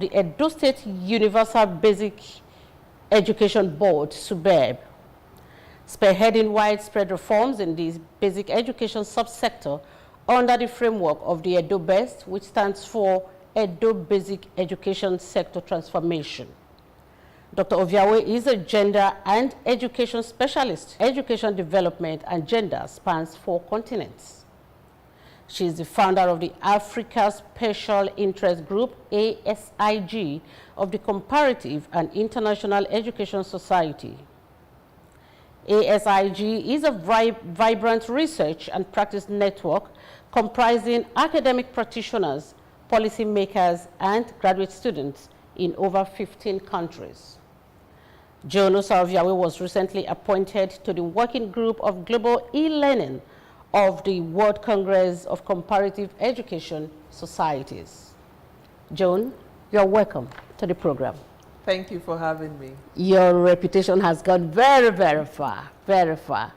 The Edo State Universal Basic Education Board, SUBEB, spearheading widespread reforms in the basic education subsector under the framework of the Edo BEST, which stands for Edo Basic Education Sector Transformation. Dr. Oviawe is a gender and education specialist. Education development and gender spans 4 continents. She is the founder of the Africa Special Interest Group, ASIG, of the Comparative and International Education Society. ASIG is a vibrant research and practice network comprising academic practitioners, policymakers, and graduate students in over 15 countries. Joan Osa-Oviawe was recently appointed to the Working Group of Global E-Learning of the World Congress of Comparative Education Societies. Joan, you're welcome to the program. Thank you for having me. Your reputation has gone very, very far, very far.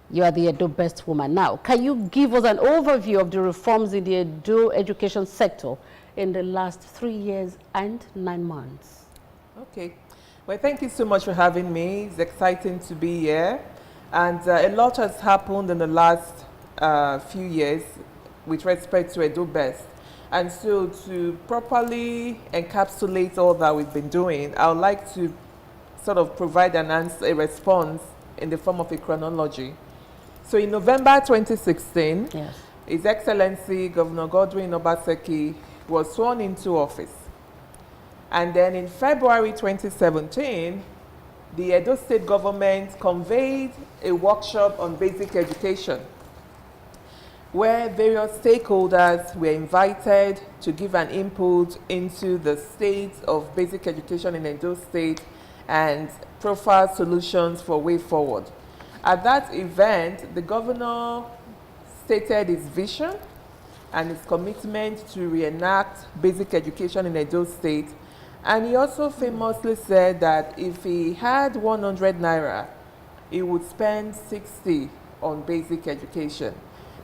You are the Edo Best Woman now. Can you give us an overview of the reforms in the Edo education sector in the last 3 years and 9 months? Okay. Well, thank you so much for having me. It's exciting to be here. And a lot has happened in the last few years with respect to Edo Best. And so to properly encapsulate all that we've been doing, I would like to sort of provide a response in the form of a chronology. So in November 2016, yes, His Excellency Governor Godwin Obaseki was sworn into office. And then in February 2017, the Edo State government convened a workshop on basic education, where various stakeholders were invited to give an input into the state of basic education in Edo State and profile solutions for way forward. At that event, the governor stated his vision and his commitment to reenact basic education in Edo State. And he also famously said that if he had 100 naira, he would spend 60 on basic education,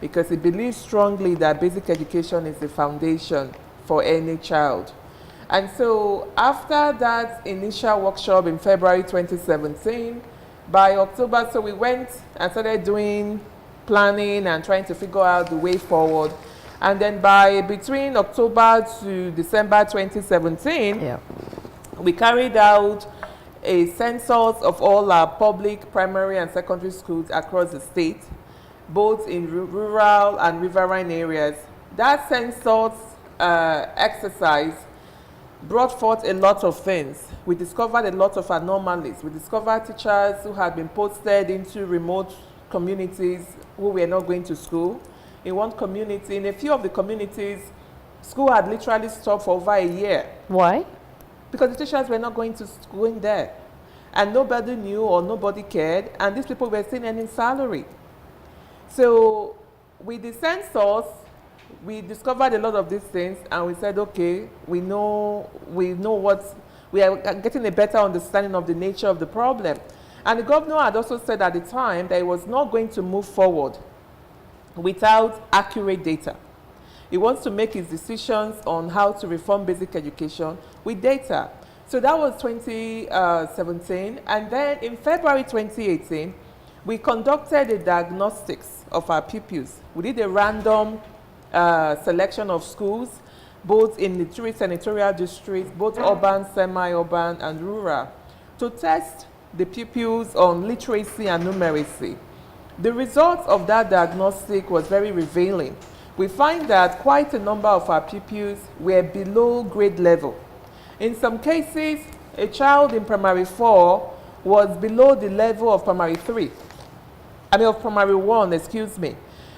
because he believes strongly that basic education is the foundation for any child. And so after that initial workshop in February 2017, by October, so we went and started doing planning and trying to figure out the way forward. And then by between October to December 2017, yeah, we carried out a census of all our public primary and secondary schools across the state, both in rural and riverine areas. That census exercise brought forth a lot of things. We discovered a lot of anomalies. We discovered teachers who had been posted into remote communities who were not going to school. In one community, in a few of the communities, school had literally stopped for over a year. Why? Because the teachers were not going to school in there. And nobody knew or nobody cared, and these people were still earning salary. So with the census, we discovered a lot of these things, and we said, okay, we know what, we are getting a better understanding of the nature of the problem. And the governor had also said at the time that he was not going to move forward without accurate data. He wants to make his decisions on how to reform basic education with data. So that was 2017. And then in February 2018, we conducted a diagnostics of our pupils. We did a random selection of schools, both in the three senatorial districts, both urban, semi-urban, and rural, to test the pupils on literacy and numeracy. The results of that diagnostic was very revealing. We find that quite a number of our pupils were below grade level. In some cases, a child in primary 4 was below the level of primary 3. Of primary 1, excuse me.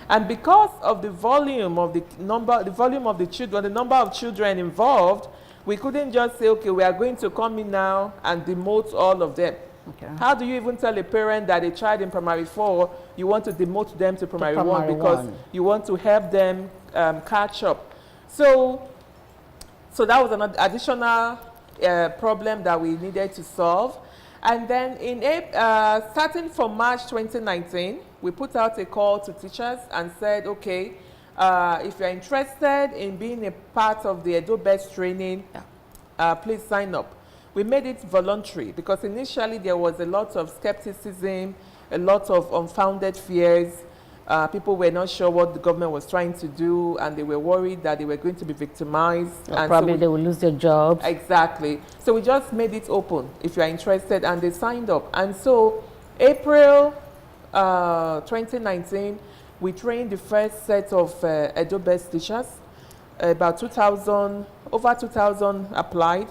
And because of the volume of the number of children involved, we couldn't just say, okay, we are going to come in now and demote all of them. Okay. How do you even tell a parent that a child in primary 4, you want to demote them to primary 1 because you want to help them catch up? So that was an additional problem that we needed to solve. And then starting from March 2019, we put out a call to teachers and said, okay, if you're interested in being a part of the Edo Best training, yeah, please sign up. We made it voluntary because initially there was a lot of skepticism, a lot of unfounded fears. People were not sure what the government was trying to do, and they were worried that they were going to be victimized. Or and probably so they will lose their jobs. Exactly. So we just made it open if you are interested, and they signed up. And so April 2019, we trained the first set of Edo-based teachers. About 2,000, over 2,000 applied.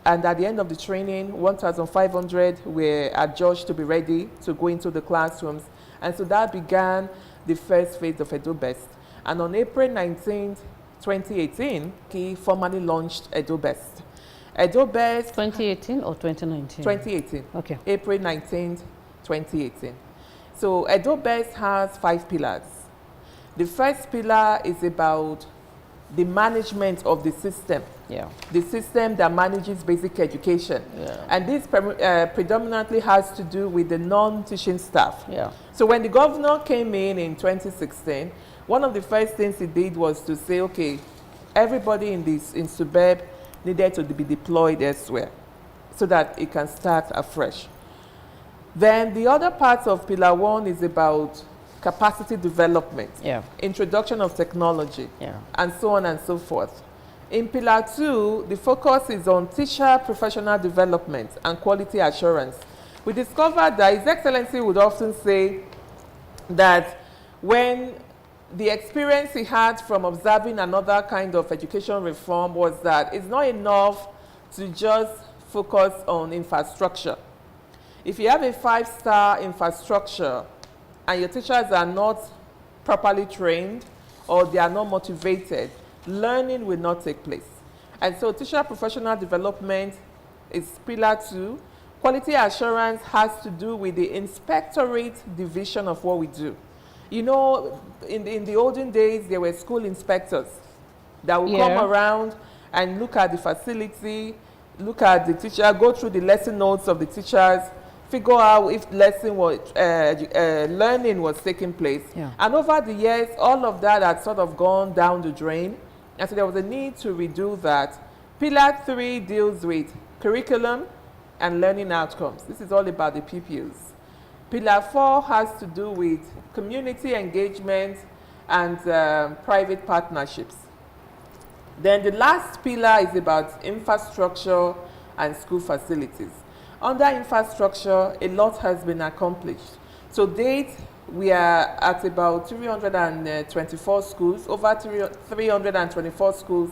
And at the end of the training, 1,500 were adjudged to be ready to go into the classrooms. And so that began the first phase of Edo-Best. And on April 19th, 2018, he formally launched Edo-Best. Edo-Best... 2018 or 2019? 2018. Okay. April 19th, 2018. So Edo-Best has 5 pillars. The first pillar is about the management of the system. Yeah. The system that manages basic education. Yeah. And this predominantly has to do with the non-teaching staff. Yeah. So when the governor came in 2016, one of the first things he did was to say, okay, everybody in SUBEB needed to be deployed elsewhere so that it can start afresh. Then the other part of Pillar 1 is about capacity development, Yeah. introduction of technology, Yeah. and so on and so forth. In Pillar 2, the focus is on teacher professional development and quality assurance. We discovered that His Excellency would often say that when the experience he had from observing another kind of education reform was that it's not enough to just focus on infrastructure. If you have a 5-star infrastructure and your teachers are not properly trained or they are not motivated, learning will not take place. And so teacher professional development is Pillar 2. Quality assurance has to do with the inspectorate division of what we do. You know, in the olden days, there were school inspectors that would come around and look at the facility, look at the teacher, go through the lesson notes of the teachers, figure out if learning was taking place. Yeah. And over the years, all of that had sort of gone down the drain. And so there was a need to redo that. Pillar 3 deals with curriculum and learning outcomes. This is all about the pupils. Pillar 4 has to do with community engagement and private partnerships. Then the last pillar is about infrastructure and school facilities. Under infrastructure, a lot has been accomplished. To date, we are at about 324 schools, over 324 schools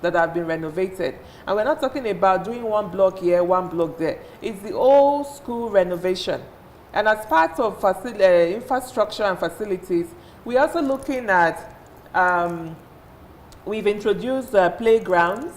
that have been renovated. And we're not talking about doing one block here, one block there. It's the whole school renovation. And as part of infrastructure and facilities, we're also looking at, we've introduced playgrounds.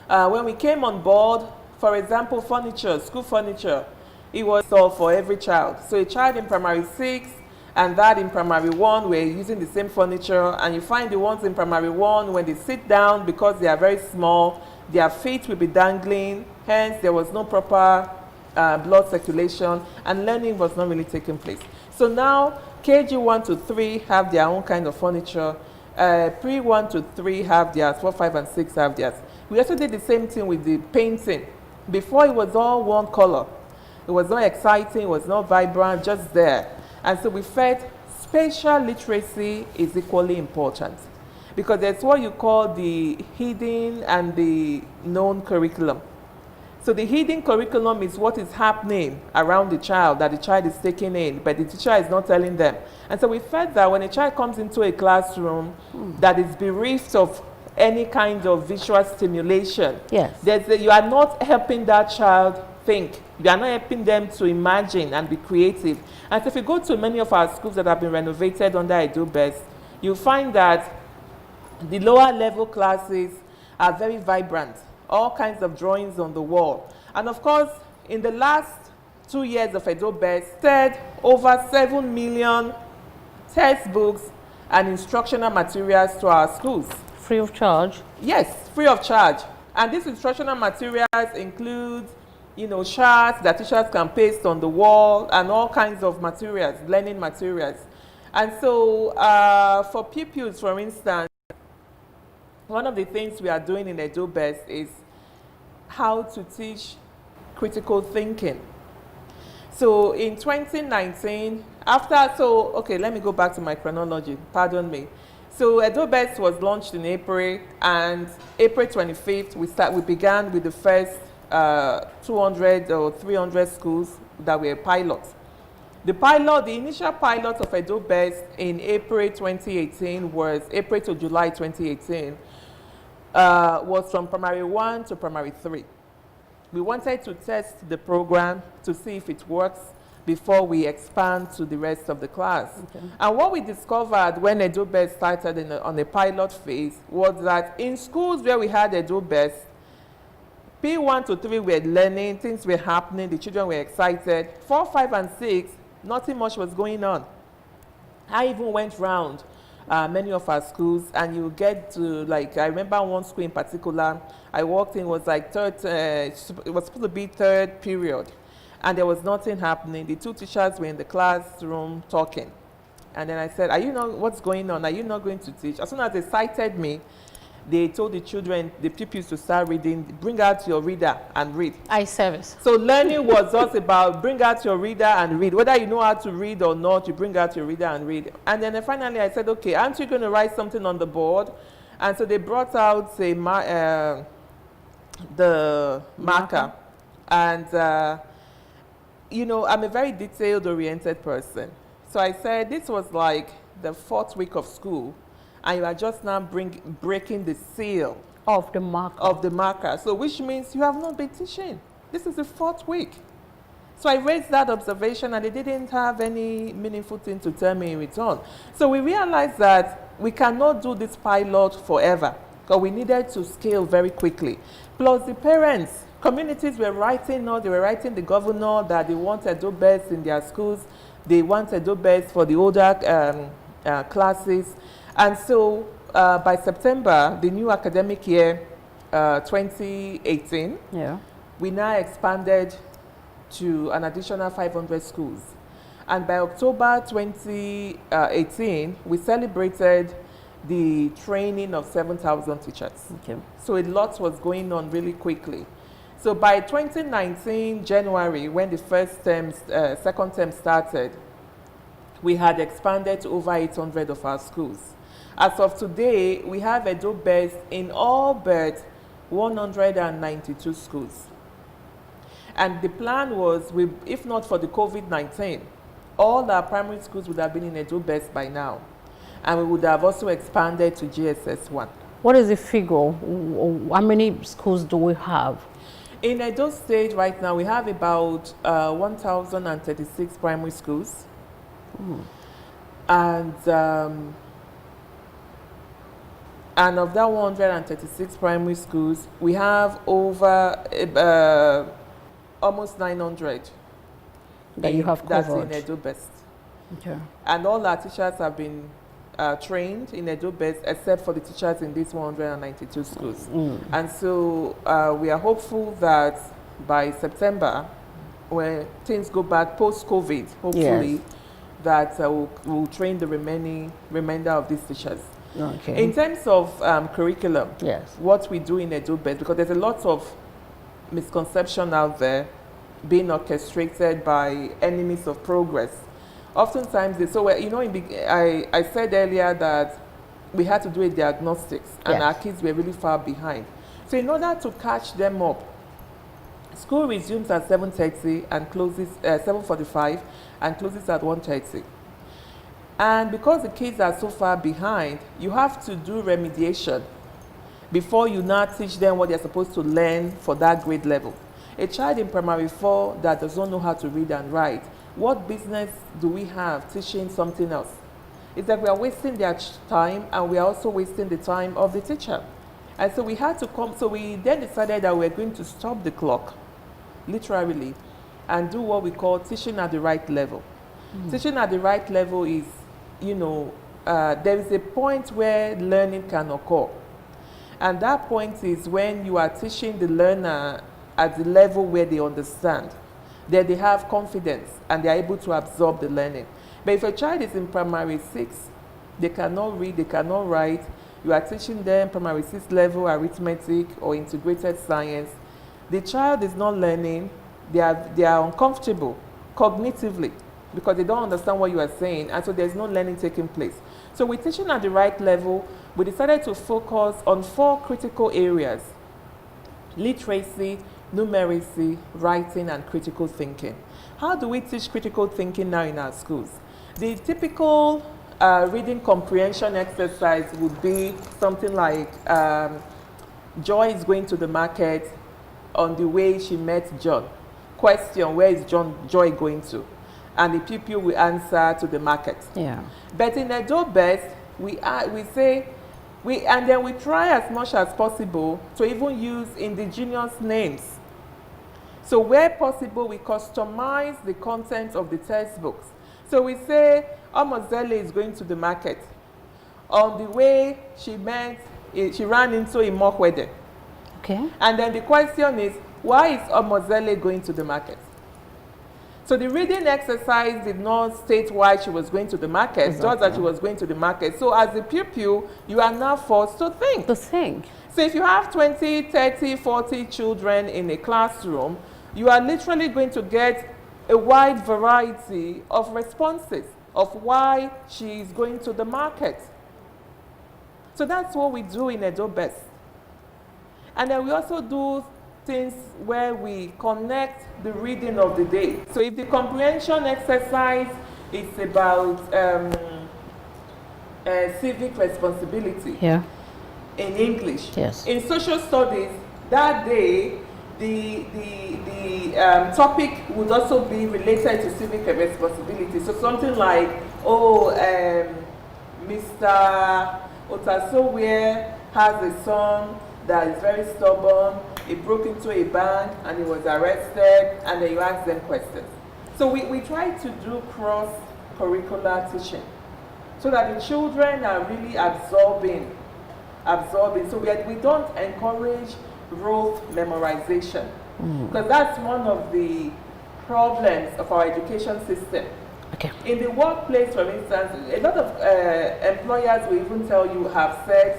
When we came on board, for example, furniture, school furniture, it was sold for every child. So a child in primary 6 and that in primary 1 were using the same furniture, and you find the ones in primary 1, when they sit down, because they are very small, their feet will be dangling, hence there was no proper blood circulation, and learning was not really taking place. So now KG 1 to 3 have their own kind of furniture, pre 1 to 3 have theirs, 4, 5, and 6 have theirs. We also did the same thing with the painting. Before, it was all one color. It was not exciting, it was not vibrant, just there. And so we felt spatial literacy is equally important, because that's what you call the hidden and the known curriculum. So the hidden curriculum is what is happening around the child, that the child is taking in, but the teacher is not telling them. And so we felt that when a child comes into a classroom that is bereft of any kind of visual stimulation, you are not helping that child think. You are not helping them to imagine and be creative. And so if you go to many of our schools that have been renovated under Edo-Best, you'll find that the lower level classes are very vibrant. All kinds of drawings on the wall. And of course, in the last 2 years of Edo-Best, over 7 million textbooks and instructional materials to our schools. Free of charge? Yes, free of charge. And these instructional materials include, you know, charts that teachers can paste on the wall and all kinds of materials, learning materials. And so for pupils, for instance, one of the things we are doing in Edo-Best is how to teach critical thinking. So in 2019, okay, let me go back to my chronology, pardon me. So EdoBest was launched in April, and April 25th, we began with the first 200 or 300 schools that were pilots. The initial pilot of EdoBest in April 2018 was April to July 2018, was from primary 1 to primary 3. We wanted to test the program to see if it works before we expand to the rest of the class. Okay. And what we discovered when EdoBest started on a pilot phase was that in schools where we had EdoBest, P1 to 3 were learning, things were happening, the children were excited. 4, 5, and 6, nothing much was going on. I even went round many of our schools, and you get to, like, I remember one school in particular I walked in, was like it was supposed to be third period, and there was nothing happening. The two teachers were in the classroom talking, and then I said, what's going on? Are you not going to teach? As soon as they cited me, they told the children, the pupils, to start reading. Bring out your reader and read. I-service. So learning was just about bring out your reader and read. Whether you know how to read or not, you bring out your reader and read. And then finally I said, okay, aren't you going to write something on the board? And so they brought out the marker. And, I'm a very detailed-oriented person. So I said, this was like the 4th week of school, and you are just now breaking the seal of the marker. So which means you have not been teaching. This is the 4th week. So I raised that observation, and they didn't have any meaningful thing to tell me in return. So we realized that we cannot do this pilot forever, because we needed to scale very quickly. Plus the parents, communities were writing the governor that they wanted EdoBest in their schools. They wanted EdoBest for the older classes. And so by September, the new academic year, 2018, we now expanded to an additional 500 schools. And by October 2018, we celebrated the training of 7,000 teachers. Okay. So a lot was going on really quickly. So by 2019, January, when the second term started, we had expanded to over 800 of our schools. As of today, we have EdoBest in all but 192 schools. And the plan was, if not for the COVID-19, all our primary schools would have been in EdoBest by now. And we would have also expanded to GSS 1. What is the figure? How many schools do we have? In Edo State right now, we have about 1,036 primary schools. And of that 136 primary schools, we have over almost 900 that you have covered. That's in EdoBest. Okay. And all our teachers have been trained in EdoBest, except for the teachers in these 192 schools. And so we are hopeful that by September, when things go back post-COVID, hopefully, that we'll train the remainder of these teachers. Okay. In terms of curriculum, what we do in EdoBest, because there's a lot of misconception out there being orchestrated by enemies of progress. Oftentimes, I said earlier that we had to do a diagnostics, and our kids were really far behind. So in order to catch them up, school resumes at 7:30 and closes 7:45 and closes at 1:30. And because the kids are so far behind, you have to do remediation before you now teach them what they're supposed to learn for that grade level. A child in primary 4 that does not know how to read and write, what business do we have teaching something else? It's that we are wasting their time, and we are also wasting the time of the teacher. And so we had to so we then decided that we're going to stop the clock, literally, and do what we call teaching at the right level. Teaching at the right level is, there is a point where learning can occur. And that point is when you are teaching the learner at the level where they understand, that they have confidence and they are able to absorb the learning. But if a child is in primary 6, they cannot read, they cannot write, you are teaching them primary 6 level arithmetic or integrated science, The child is not learning, they are uncomfortable cognitively because they don't understand what you are saying, and so there's no learning taking place. So we're teaching at the right level. We decided to focus on 4 critical areas: literacy, numeracy, writing, and critical thinking. How do we teach critical thinking now in our schools? The typical reading comprehension exercise would be something like Joy is going to the market. On the way she met John. Question: where is Joy going to? And the pupil will answer to the market. Yeah. But in Edo Best, we try as much as possible to even use indigenous names. So where possible, we customize the content of the textbooks. So we say, Omozele is going to the market. On the way, she ran into Imokwede. Okay. And then the question is, why is Omozele going to the market? So the reading exercise did not state why she was going to the market, Exactly. just that she was going to the market. So as a pupil, you are now forced to think. So if you have 20, 30, 40 children in a classroom, you are literally going to get a wide variety of responses of why she is going to the market. So that's what we do in Edo Best. And then we also do things where we connect the reading of the day. So if the comprehension exercise is about civic responsibility in English, in social studies, that day the topic would also be related to civic responsibility. So something like, Mr. Osa-Oviawe has a son that is very stubborn. He broke into a bank and he was arrested, and then you ask them questions. So we try to do cross-curricular teaching so that the children are really absorbing. So we don't encourage rote memorization, because that's one of the problems of our education system. Okay. In the workplace, for instance, a lot of employers will even tell you,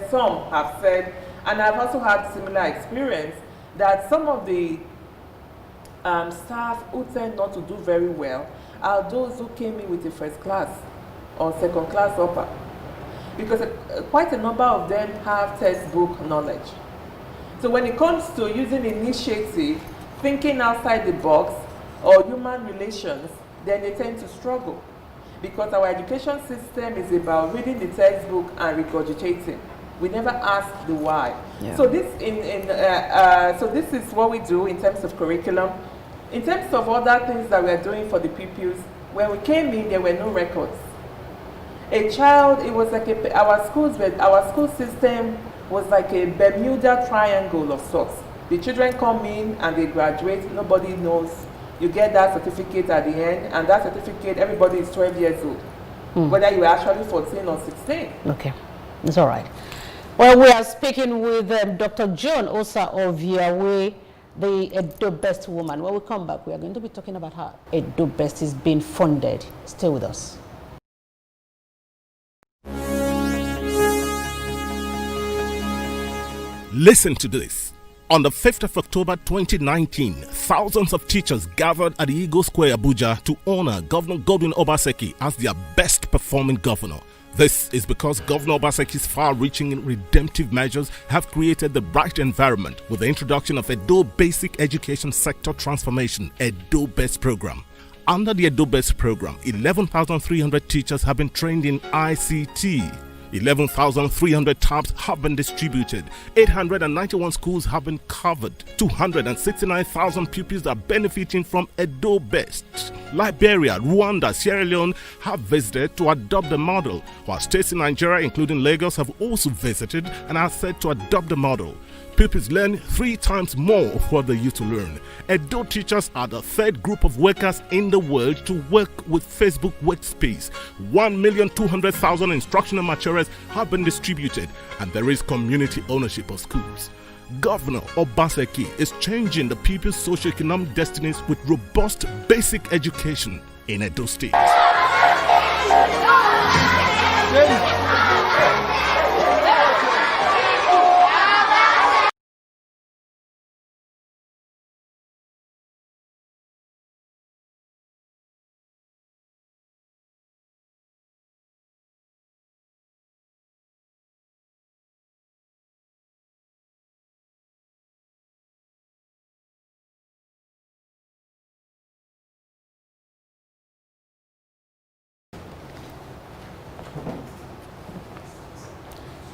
some have said, and I've also had similar experience, that some of the staff who tend not to do very well are those who came in with a first class or second class upper, because quite a number of them have textbook knowledge. So when it comes to using initiative, thinking outside the box, or human relations, then they tend to struggle, because our education system is about reading the textbook and regurgitating. We never ask the why. Yeah. So this is what we do in terms of curriculum. In terms of other things that we are doing for the pupils, when we came in, there were no records. A child, it was like our school system was like a Bermuda Triangle of sorts. The children come in and they graduate, nobody knows. You get that certificate at the end, and that certificate, everybody is 12 years old, whether you are actually 14 or 16. Okay, it's all right. Well, we are speaking with Dr. Joan Osa-Oviawe, the Edo Best woman. When we come back, we are going to be talking about how Edo Best is being funded. Stay with us. Listen to this. On the 5th of October 2019, thousands of teachers gathered at the Eagle Square, Abuja, to honor Governor Godwin Obaseki as their best performing governor. This is because Governor Obaseki's far-reaching and redemptive measures have created the right environment with the introduction of Edo Basic Education Sector Transformation, Edo Best Program. Under the Edo Best Program, 11,300 teachers have been trained in ICT. 11,300 tabs have been distributed, 891 schools have been covered, 269,000 pupils are benefiting from Edo Best. Liberia, Rwanda, Sierra Leone have visited to adopt the model, while states in Nigeria, including Lagos, have also visited and are set to adopt the model. Pupils learn 3 times more of what they used to learn. Edo teachers are the 3rd group of workers in the world to work with Facebook Workspace. 1,200,000 instructional materials have been distributed, and there is community ownership of schools. Governor Obaseki is changing the people's socio-economic destinies with robust basic education in Edo State.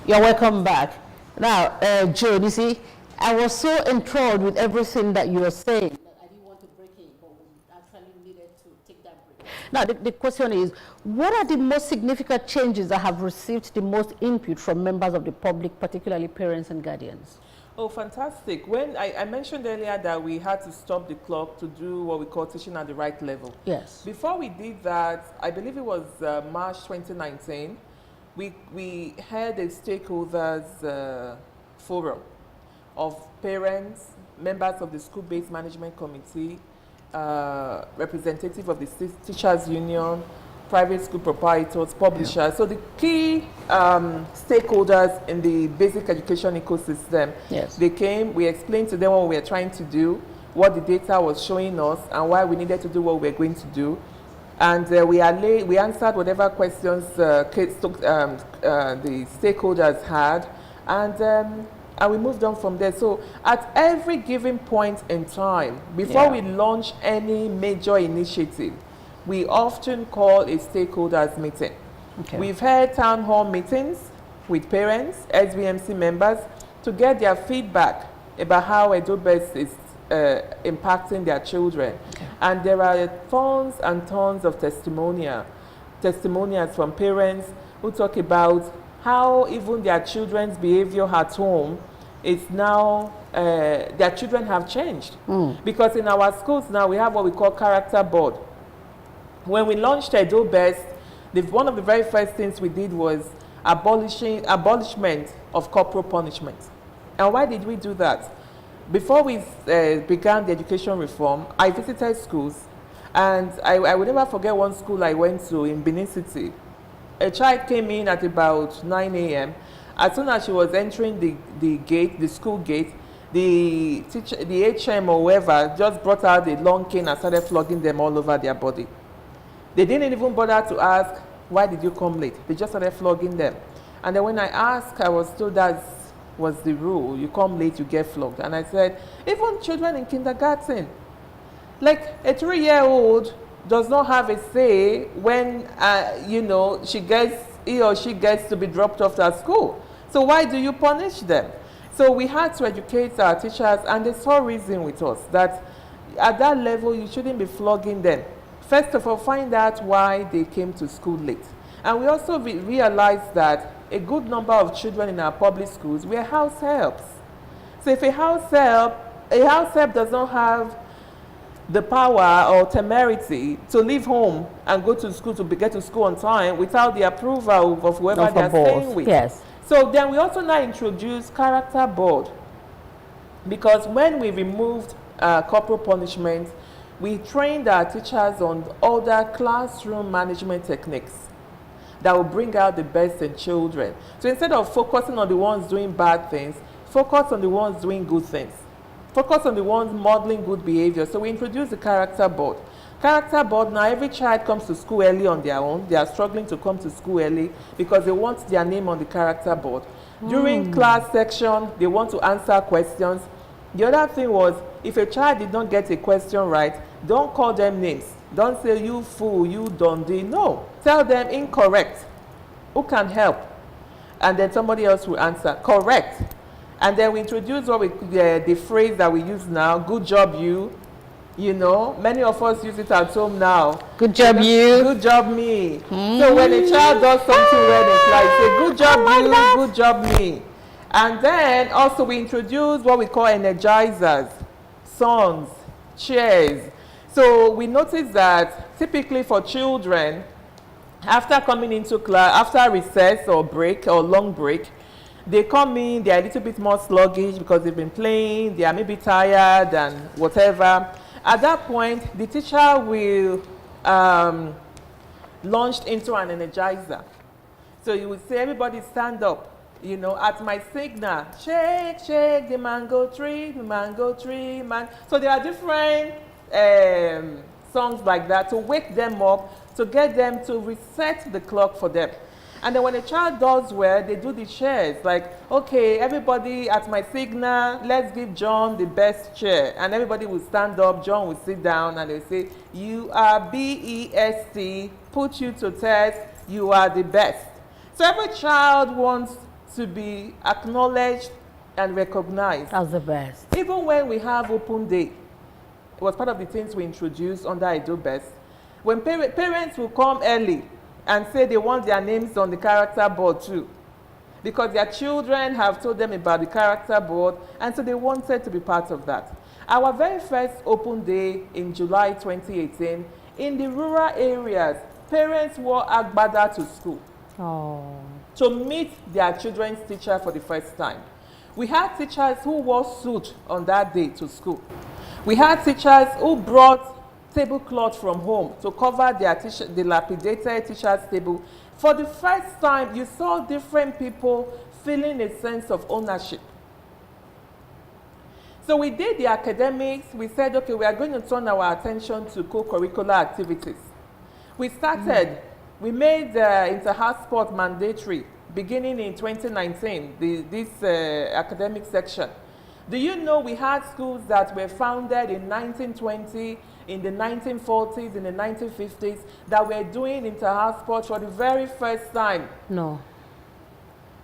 You're welcome back. Now, Joan, you see, I was so enthralled with everything that you were saying that I didn't want to break in, but we actually needed to take that break. Now, the question is, what are the most significant changes that have received the most input from members of the public, particularly parents and guardians? Oh, fantastic. When I mentioned earlier that we had to stop the clock to do what we call teaching at the right level. Yes. Before we did that, I believe it was March 2019, we had a stakeholders forum of parents, members of the school-based management committee, representative of the teachers union, private school proprietors, publishers. Yeah. So the key stakeholders in the basic education ecosystem, yes. They came, we explained to them what we were trying to do, what the data was showing us, and why we needed to do what we were going to do. And we answered whatever questions the stakeholders had, and we moved on from there. So at every given point in time, before we launch any major initiative, we often call a stakeholders meeting. Okay. We've had town hall meetings with parents, SVMC members, to get their feedback about how EduBest is impacting their children. Okay. And there are tons and tons of testimonials from parents who talk about how even their children's behavior at home is now, their children have changed. Because in our schools now, we have what we call character board. When we launched EduBest, one of the very first things we did was abolishment of corporal punishment. And why did we do that? Before we began the education reform, I visited schools, and I will never forget one school I went to in Benin City. A child came in at about 9 a.m. As soon as she was entering the gate, the school gate, the HM or whoever just brought out the long cane and started flogging them all over their body. They didn't even bother to ask, why did you come late? They just started flogging them. And then when I asked, I was told that was the rule. You come late, you get flogged. And I said, even children in kindergarten, like a 3-year-old does not have a say when, he or she gets to be dropped off at school. So why do you punish them? So we had to educate our teachers, and they saw reason with us that at that level, you shouldn't be flogging them. First of all, find out why they came to school late. And we also realized that a good number of children in our public schools were house helps. So if a house help does not have the power or temerity to leave home and go to school to get to school on time without the approval of whoever they're staying with. Yes. So then we also now introduce character board, because when we removed corporal punishment, we trained our teachers on other classroom management techniques that will bring out the best in children. So instead of focusing on the ones doing bad things, focus on the ones doing good things. Focus on the ones modeling good behavior. So we introduced the character board. Character board, now every child comes to school early on their own. They are struggling to come to school early because they want their name on the character board. During class section, they want to answer questions. The other thing was, if a child did not get a question right, don't call them names. Don't say, you fool, you dundee. No. Tell them incorrect. Who can help? And then somebody else will answer, correct. And then we introduce the phrase that we use now, good job you. You know, many of us use it at home now. Good job you. Good job me. So when a child does something well in class, say, good job you, good job me. And then also we introduce what we call energizers, songs, cheers. So we noticed that typically for children, after coming into class, after recess or break or long break, they come in, they're a little bit more sluggish because they've been playing, they are maybe tired and whatever. At that point, the teacher will launch into an energizer. So you would say, everybody stand up. You know, at my signal, shake, shake the mango tree, man. So there are different songs like that to wake them up, to get them to reset the clock for them. And then when a child does well, they do the cheers. Like, okay, everybody at my signal, let's give John the best chair. And everybody will stand up, John will sit down, and they'll say, you are BEST, put you to test, you are the best. So every child wants to be acknowledged and recognized. That's the best. Even when we have open day, it was part of the things we introduced under SUBEB. When parents will come early and say they want their names on the character board too, because their children have told them about the character board, and so they wanted to be part of that. Our very first open day in July 2018, in the rural areas, parents wore agbada to school to meet their children's teacher for the first time. We had teachers who wore suit on that day to school. We had teachers who brought tablecloth from home to cover their dilapidated teacher's table. For the first time, you saw different people feeling a sense of ownership. So we did the academics. We said, okay, we are going to turn our attention to co-curricular activities. We started, we made inter-house sport mandatory beginning in 2019, this academic section. Do you know we had schools that were founded in 1920, in the 1940s, in the 1950s, that were doing inter-house sports for the very first time? No.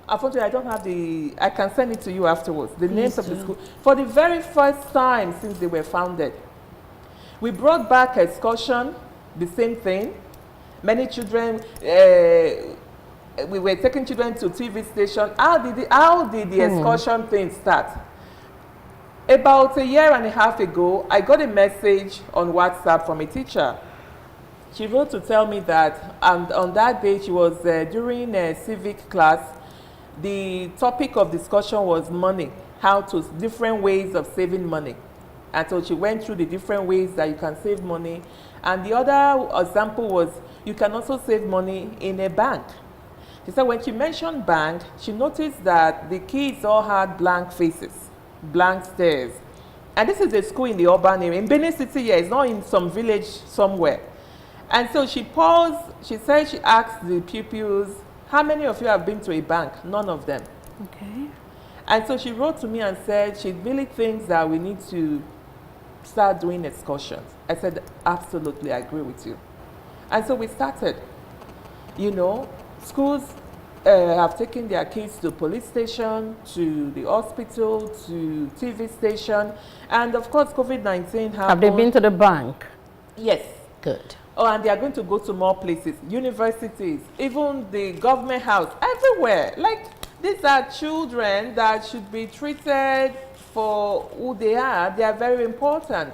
Unfortunately, I don't have I can send it to you afterwards, the names of the school. For the very first time since they were founded. We brought back excursion, the same thing. Many children, we were taking children to TV station. How did the excursion thing start? About a year and a half ago, I got a message on WhatsApp from a teacher. She wrote to tell me that on that day, she was during a civic class. The topic of discussion was money, different ways of saving money. And so she went through the different ways that you can save money. And the other example was you can also save money in a bank. She said when she mentioned bank, she noticed that the kids all had blank faces, blank stares. And this is a school in the urban area. In Benin City, yeah, it's not in some village somewhere. And so she paused, she said she asked the pupils, how many of you have been to a bank? None of them. Okay. And so she wrote to me and said she really thinks that we need to start doing excursions. I said, absolutely, I agree with you. And so we started. You know, schools have taken their kids to police station, to the hospital, to TV station. And of course, COVID-19 happened. Have they been to the bank? Yes. Good. Oh, and they are going to go to more places, universities, even the government house, everywhere. Like, these are children that should be treated for who they are. They are very important.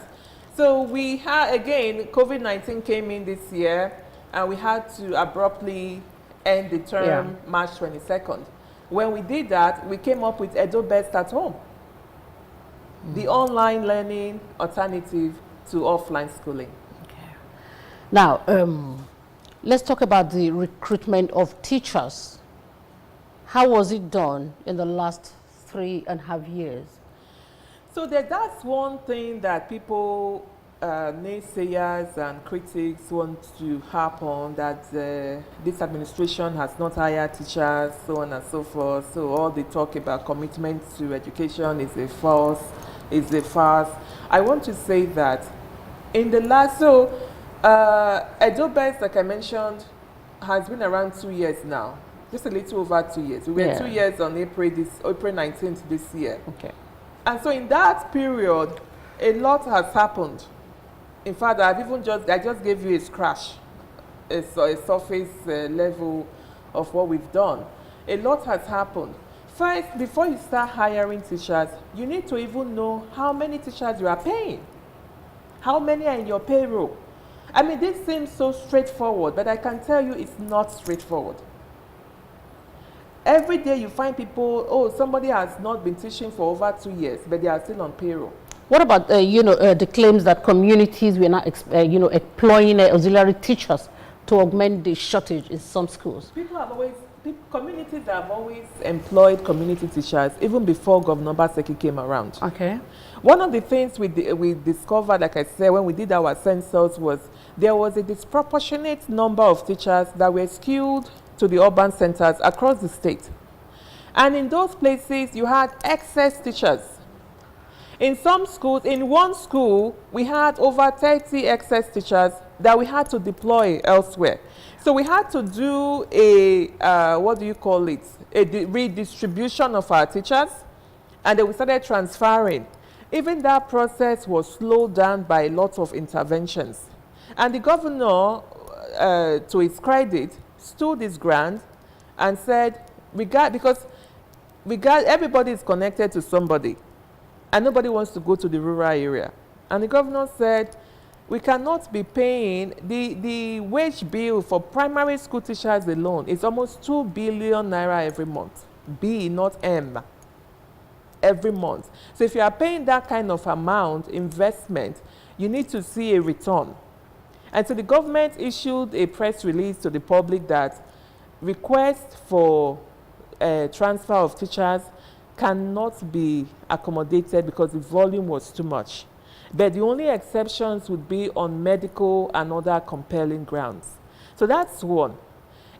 So we had, again, COVID-19 came in this year, and we had to abruptly end the term March 22nd. When we did that, we came up with SUBEB at home, the online learning alternative to offline schooling. Now, let's talk about the recruitment of teachers. How was it done in the last 3.5 years? So that's one thing that people, naysayers and critics want to harp on, that this administration has not hired teachers, so on and so forth. So all the talk about commitment to education is a farce, I want to say that in the last, SUBEB, like I mentioned, has been around 2 years now, just a little over 2 years. We were 2 years on April 19th this year. Okay. And so in that period, a lot has happened. In fact, I just gave you a scratch, a surface level of what we've done. A lot has happened. First, before you start hiring teachers, you need to even know how many teachers you are paying. How many are in your payroll? I mean, this seems so straightforward, but I can tell you it's not straightforward. Every day you find people, oh, somebody has not been teaching for over 2 years, but they are still on payroll. What about, the claims that communities were not, employing auxiliary teachers to augment the shortage in some schools? Communities have always employed community teachers, even before Governor Obaseki came around. Okay. One of the things we discovered, like I said, when we did our census, was there was a disproportionate number of teachers that were skewed to the urban centers across the state. And in those places, you had excess teachers. In some schools, in one school, we had over 30 excess teachers that we had to deploy elsewhere. So we had to do a, what do you call it, a redistribution of our teachers, and then we started transferring. Even that process was slowed down by a lot of interventions. And the governor, to his credit, stood his ground and said, because everybody is connected to somebody, and nobody wants to go to the rural area. And the governor said, we cannot be paying, the wage bill for primary school teachers alone is almost 2 billion naira every month. B, not M, every month. So if you are paying that kind of amount, investment, you need to see a return. And so the government issued a press release to the public that requests for transfer of teachers cannot be accommodated because the volume was too much. But the only exceptions would be on medical and other compelling grounds. So that's one.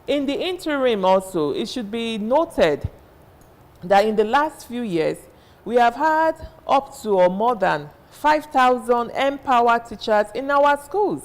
In the interim also, it should be noted that in the last few years, we have had up to or more than 5,000 empowered teachers in our schools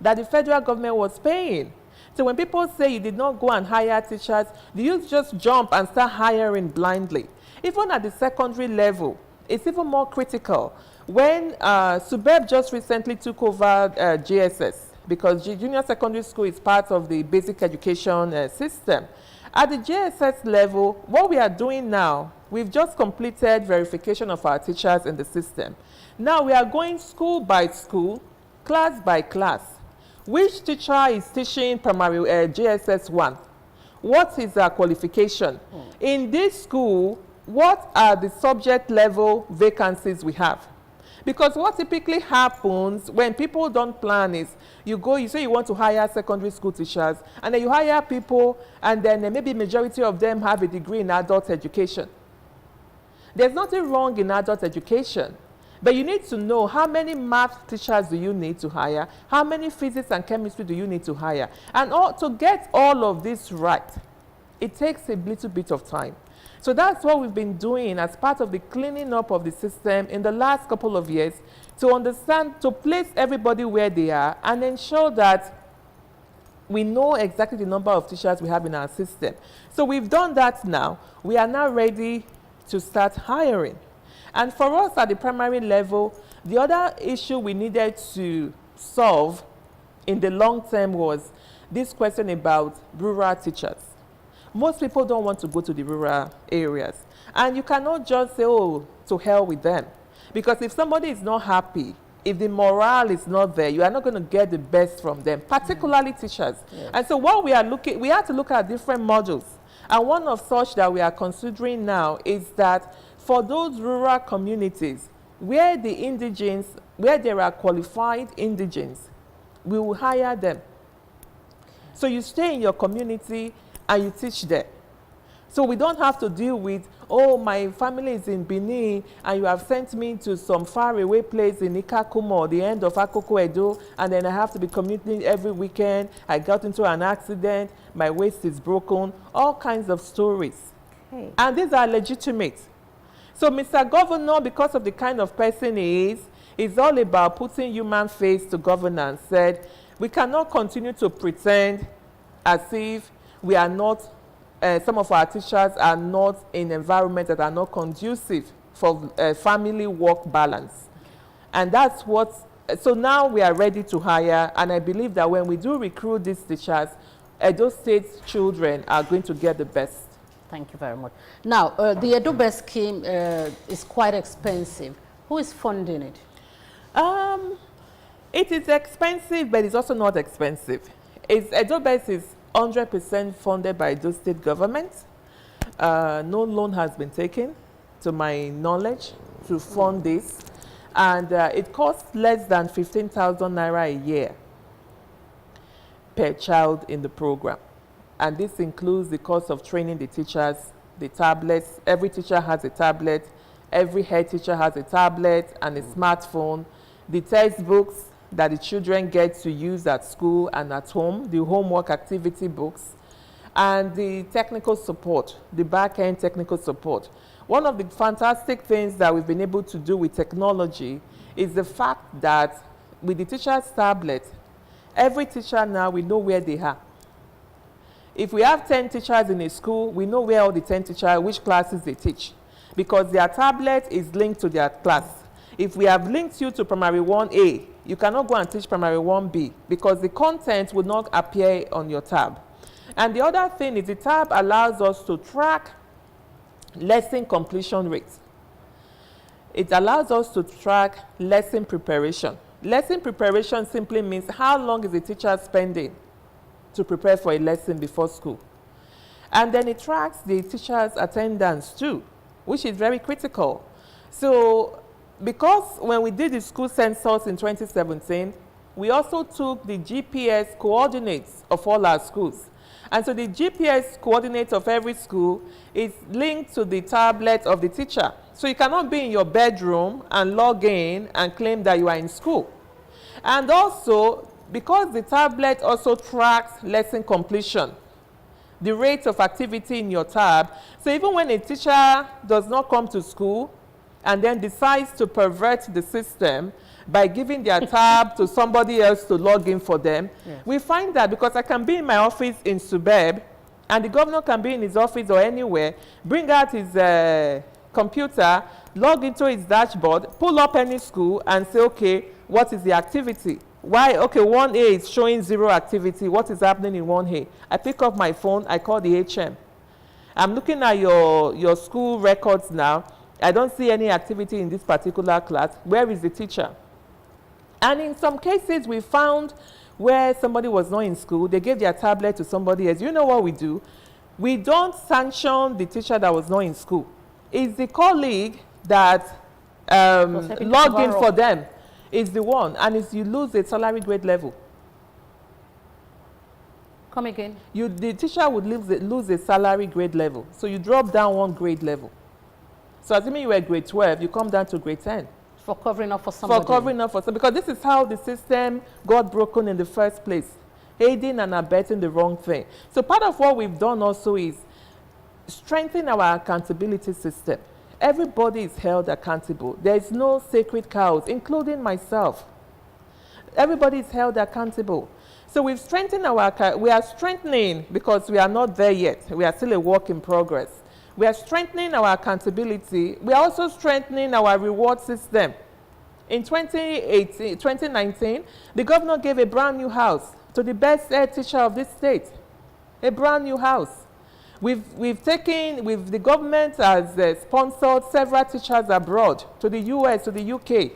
that the federal government was paying. So when people say you did not go and hire teachers, do you just jump and start hiring blindly? Even at the secondary level, it's even more critical. When SUBEB just recently took over JSS, because junior secondary school is part of the basic education system. At the JSS level, what we are doing now, we've just completed verification of our teachers in the system. Now we are going school by school, class by class. Which teacher is teaching primary JSS 1? What is their qualification? In this school, what are the subject level vacancies we have? Because what typically happens when people don't plan is you say you want to hire secondary school teachers, and then you hire people, and then maybe majority of them have a degree in adult education. There's nothing wrong in adult education. But you need to know how many math teachers do you need to hire, how many physics and chemistry do you need to hire. And to get all of this right, it takes a little bit of time. So that's what we've been doing as part of the cleaning up of the system in the last couple of years, to understand, to place everybody where they are and ensure that we know exactly the number of teachers we have in our system. So we've done that now. We are now ready to start hiring. And for us at the primary level, the other issue we needed to solve in the long term was this question about rural teachers. Most people don't want to go to the rural areas. And you cannot just say, oh, to hell with them. Because if somebody is not happy, if the morale is not there, you are not going to get the best from them, particularly teachers. Yes. And so what we have to look at different models. And one of such that we are considering now is that for those rural communities where the indigents, where there are qualified indigents, we will hire them. So you stay in your community and you teach there. So we don't have to deal with, oh, my family is in Benin and you have sent me to some faraway place in Ikakumo, the end of Akoko Edo, and then I have to be commuting every weekend. I got into an accident, my waist is broken, all kinds of stories. Okay. And these are legitimate. So Mr. Governor, because of the kind of person he is all about putting human face to governance, said, we cannot continue to pretend as if we are not, some of our teachers are not in environments that are not conducive for family work balance. And that's what, so now we are ready to hire, and I believe that when we do recruit these teachers, Edo State children are going to get the best. Thank you very much. Now, the Edo scheme is quite expensive. Who is funding it? It is expensive, but it's also not expensive. Edo is 100% funded by Edo State government. No loan has been taken, to my knowledge, to fund this. And it costs less than 15,000 naira a year per child in the program. And this includes the cost of training the teachers, the tablets. Every teacher has a tablet. Every head teacher has a tablet and a smartphone. The textbooks that the children get to use at school and at home, the homework activity books, and the technical support, the back-end technical support. One of the fantastic things that we've been able to do with technology is the fact that with the teacher's tablet, every teacher now, we know where they are. If we have 10 teachers in a school, we know where all the 10 teachers, which classes they teach, because their tablet is linked to their class. If we have linked you to primary 1A, you cannot go and teach primary 1B because the content will not appear on your tab. And the other thing is the tab allows us to track lesson completion rates. It allows us to track lesson preparation. Lesson preparation simply means how long is the teacher spending to prepare for a lesson before school. And then it tracks the teacher's attendance too, which is very critical. So because when we did the school census in 2017, we also took the GPS coordinates of all our schools. And so the GPS coordinate of every school is linked to the tablet of the teacher. So you cannot be in your bedroom and log in and claim that you are in school. And also, because the tablet also tracks lesson completion, the rate of activity in your tab, so even when a teacher does not come to school and then decides to pervert the system by giving their tab to somebody else to log in for them, yes. We find that because I can be in my office in SUBEB and the governor can be in his office or anywhere, bring out his computer, log into his dashboard, pull up any school and say, okay, what is the activity? Why? Okay, 1A is showing 0 activity. What is happening in 1A? I pick up my phone, I call the HM. I'm looking at your school records now. I don't see any activity in this particular class. Where is the teacher? And in some cases, we found where somebody was not in school, they gave their tablet to somebody else. You know what we do? We don't sanction the teacher that was not in school. It's the colleague that logged in for them is the one, and it's you lose a salary grade level. Come again? The teacher would lose a salary grade level. So you drop down 1 grade level. So assuming you were grade 12, you come down to grade 10. For covering up for somebody. For covering up for somebody. Because this is how the system got broken in the first place. Aiding and abetting the wrong thing. So part of what we've done also is strengthen our accountability system. Everybody is held accountable. There is no sacred cows, including myself. Everybody is held accountable. So we've strengthened we are strengthening because we are not there yet. We are still a work in progress. We are strengthening our accountability. We are also strengthening our reward system. In 2019, the governor gave a brand new house to the best head teacher of this state. A brand new house. The government has sponsored several teachers abroad to the US, to the UK.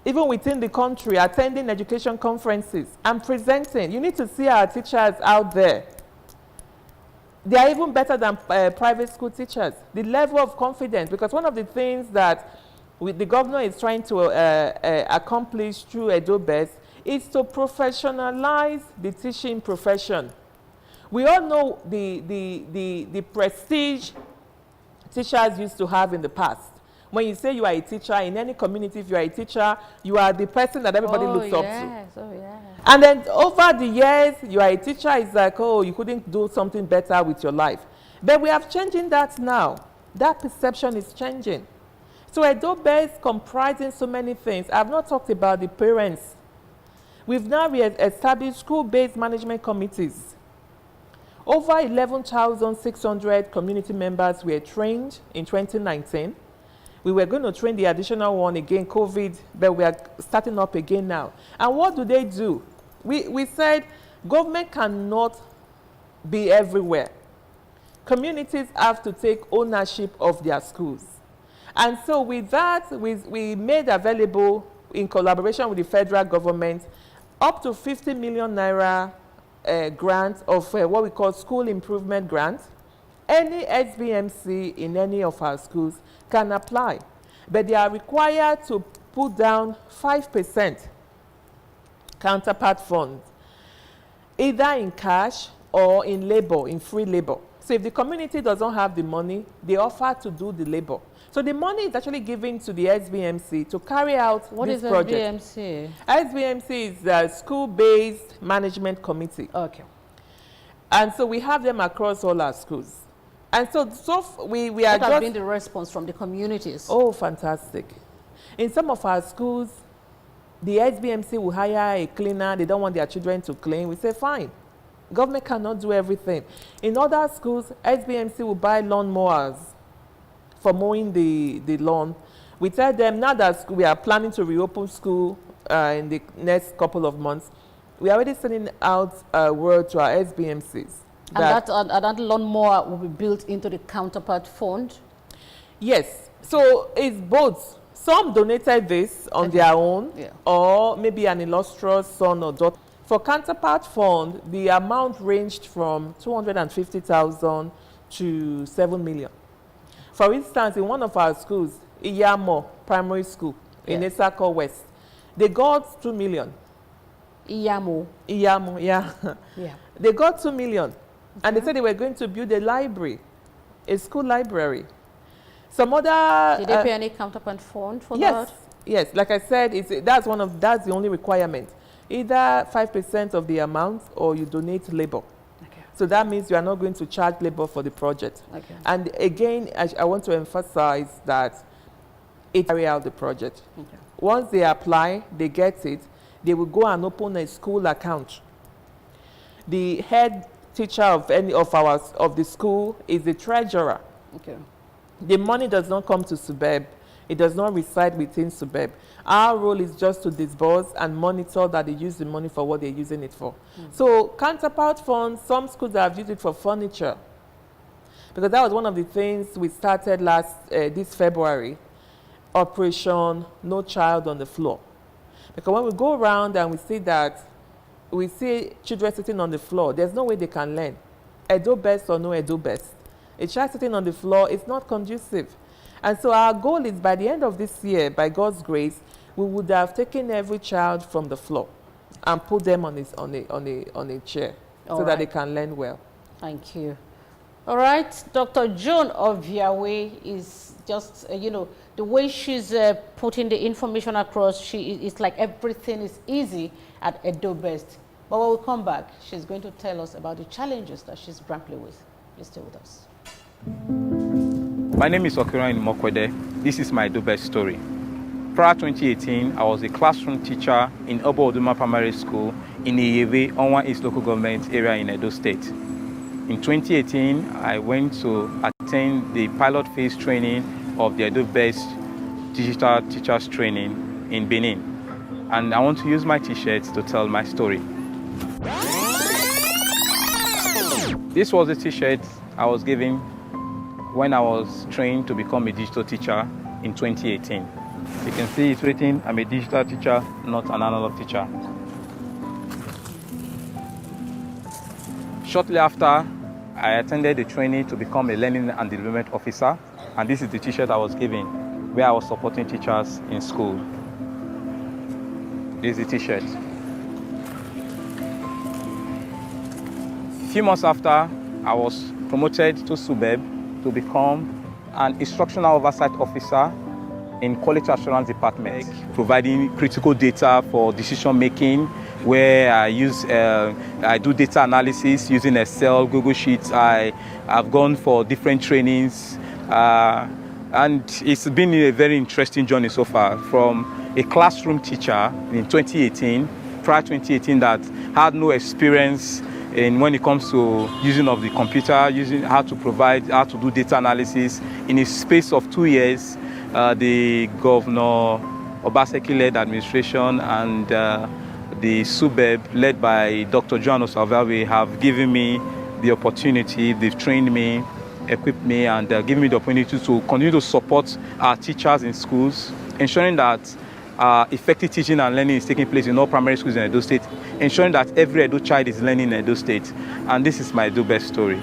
Even within the country, attending education conferences and presenting. You need to see our teachers out there. They are even better than private school teachers. The level of confidence, because one of the things that the governor is trying to accomplish through EdoBest is to professionalize the teaching profession. We all know the prestige teachers used to have in the past. When you say you are a teacher, in any community, if you are a teacher, you are the person that everybody looks up to. Oh, yes. And then over the years, you are a teacher, it's like, oh, you couldn't do something better with your life. But we are changing that now. That perception is changing. So EdoBest comprising so many things. I've not talked about the parents. We've now established school-based management committees. Over 11,600 community members were trained in 2019. We were going to train the additional one again, COVID, but we are starting up again now. And what do? We said government cannot be everywhere. Communities have to take ownership of their schools. And so with that, we made available, in collaboration with the federal government, up to 50 million naira grant of what we call school improvement grant. Any SBMC in any of our schools can apply, but they are required to put down 5% counterpart funds, either in cash or in labor, in free labor. So if the community doesn't have the money, they offer to do the labor. So the money is actually given to the SBMC to carry out this project. What is SBMC? SBMC is a school-based management committee. Okay. And so we have them across all our schools. And we are What has just... been the response from the communities? Oh, fantastic. In some of our schools, the SBMC will hire a cleaner. They don't want their children to clean. We say, fine. Government cannot do everything. In other schools, SBMC will buy lawn mowers for mowing the lawn. We tell them now that we are planning to reopen school in the next couple of months, we are already sending out a word to our SBMCs. And that lawnmower will be built into the counterpart fund? Yes. So it's both. Some donated this on their own, or maybe an illustrious son or daughter. For counterpart fund, the amount ranged from 250,000 to 7 million. For instance, in one of our schools, Iyamo Primary School in Esako West, they got 2 million. Iyamo, yeah. They got 2 million. And they said they were going to build a library, a school library. Some other... Did they pay any counterpart fund for that? Yes, like I said, that's the only requirement. Either 5% of the amount or you donate labor. Okay. So that means you are not going to charge labor for the project. Okay. And again, I want to emphasize that it carry out the project. Okay. Once they apply, they get it, they will go and open a school account. The head teacher of any of the school is the treasurer. Okay. The money does not come to SUBEB. It does not reside within SUBEB. Our role is just to disburse and monitor that they use the money for what they're using it for. So counterpart funds, some schools have used it for furniture. Because that was one of the things we started this February, Operation No Child on the Floor. Because when we go around and we see children sitting on the floor, there's no way they can learn. Edo best or no Edo best. A child sitting on the floor is not conducive. And so our goal is by the end of this year, by God's grace, we would have taken every child from the floor and put them on a chair so that they can learn well. Thank you. All right, Dr. Joan Oviawe is just, the way she's putting the information across, it's like everything is easy at Edo Best. But when we come back, she's going to tell us about the challenges that she's grappling with. Please stay with us. My name is Okiran Mokwede. This is my Edo Best story. Prior to 2018, I was a classroom teacher in Oba-Oduma Primary School in Iyewe, Onwa East Local Government area in Edo State. In 2018, I went to attend the pilot phase training of the Edo Best Digital Teachers Training in Benin. And I want to use my t-shirt to tell my story. This was the t-shirt I was given when I was trained to become a digital teacher in 2018. You can see it's written, I'm a digital teacher, not an analog teacher. Shortly after, I attended the training to become a learning and development officer, and this is the t-shirt I was given, where I was supporting teachers in school. This is the t-shirt. A few months after, I was promoted to SUBEB to become an instructional oversight officer in quality assurance department, providing critical data for decision making, where I do data analysis using Excel, Google Sheets. I've gone for different trainings, and it's been a very interesting journey so far. From a classroom teacher in 2018, prior to 2018, that had no experience when it comes to using of the computer, using how to do data analysis. In a space of 2 years, the Governor Obaseki-led administration and the SUBEB, led by Dr. Joan Osa-Oviawe, have given me the opportunity. They've trained me, equipped me, and given me the opportunity to continue to support our teachers in schools, ensuring that effective teaching and learning is taking place in all primary schools in Edo State, ensuring that every Edo child is learning in Edo State. And this is my Edo Best story.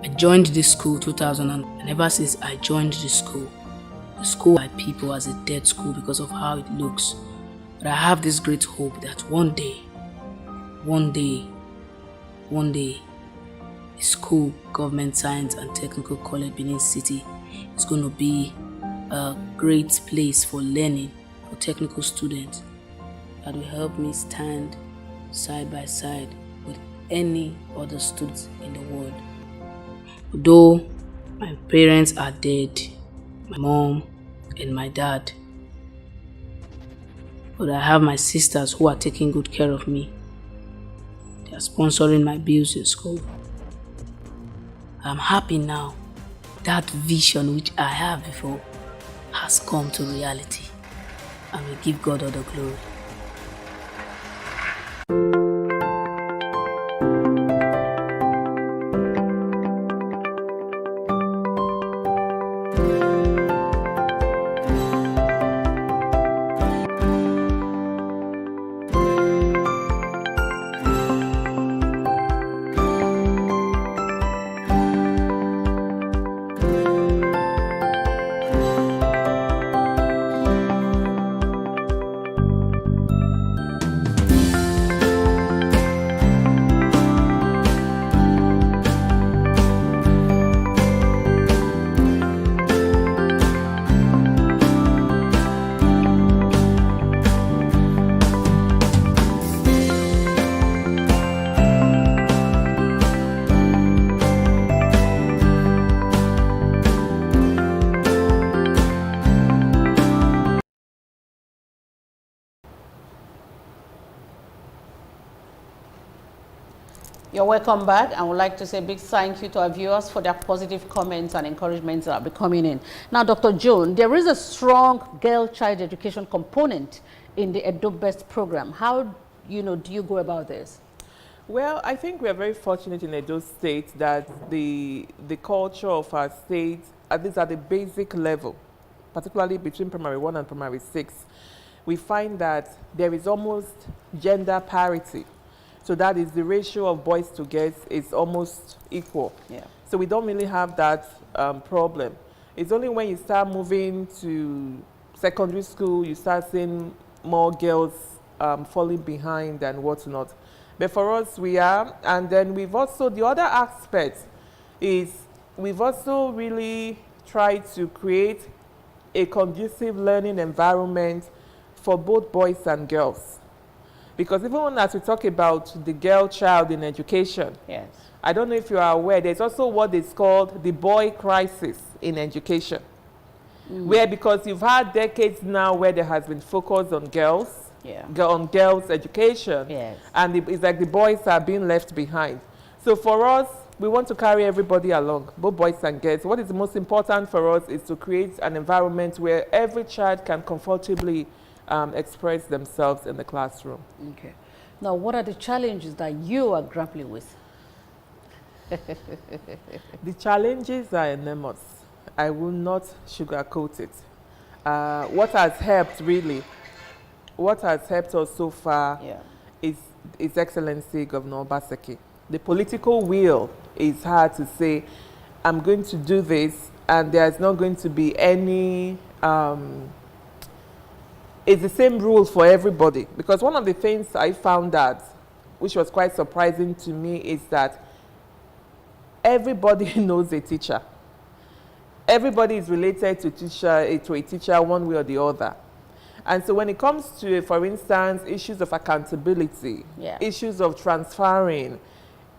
I joined this school 2000, and ever since I joined the school by people as a dead school because of how it looks. But I have this great hope that one day, the school Government Science and Technical College, Benin City, is going to be a great place for learning for technical students that will help me stand side by side with any other students in the world. Though my parents are dead, my mom and my dad, but I have my sisters who are taking good care of me. They are sponsoring my bills in school. I'm happy now. That vision which I had before has come to reality, and we give God all the glory. You're welcome back. I would like to say a big thank you to our viewers for their positive comments and encouragements that will be coming in. Now, Dr. Joan, there is a strong girl child education component in the EduBest program. How do you go about this? Well, I think we are very fortunate in Edo State that the culture of our state, at least at the basic level, particularly between primary 1 and primary 6, we find that there is almost gender parity. So that is the ratio of boys to girls is almost equal. Yeah. So we don't really have that problem. It's only when you start moving to secondary school, you start seeing more girls falling behind and whatnot. But for us, we are. And then we've also, the other aspect is we've also really tried to create a conducive learning environment for both boys and girls. Because even as we talk about the girl child in education, yes, I don't know if you are aware, there's also what is called the boy crisis in education. Where because you've had decades now where there has been focus on girls, on girls' education, yes, and it's like the boys are being left behind. So for us, we want to carry everybody along, both boys and girls. What is most important for us is to create an environment where every child can comfortably express themselves in the classroom. Okay. Now, what are the challenges that you are grappling with? The challenges are enormous. I will not sugarcoat it. What has helped us so far is His Excellency Governor Obaseki. The political will is hard to say, I'm going to do this, and there's not going to be any it's the same rule for everybody. Because one of the things I found out, which was quite surprising to me, is that everybody knows a teacher. Everybody is related to a teacher one way or the other. And so when it comes to, for instance, issues of accountability, issues of transferring,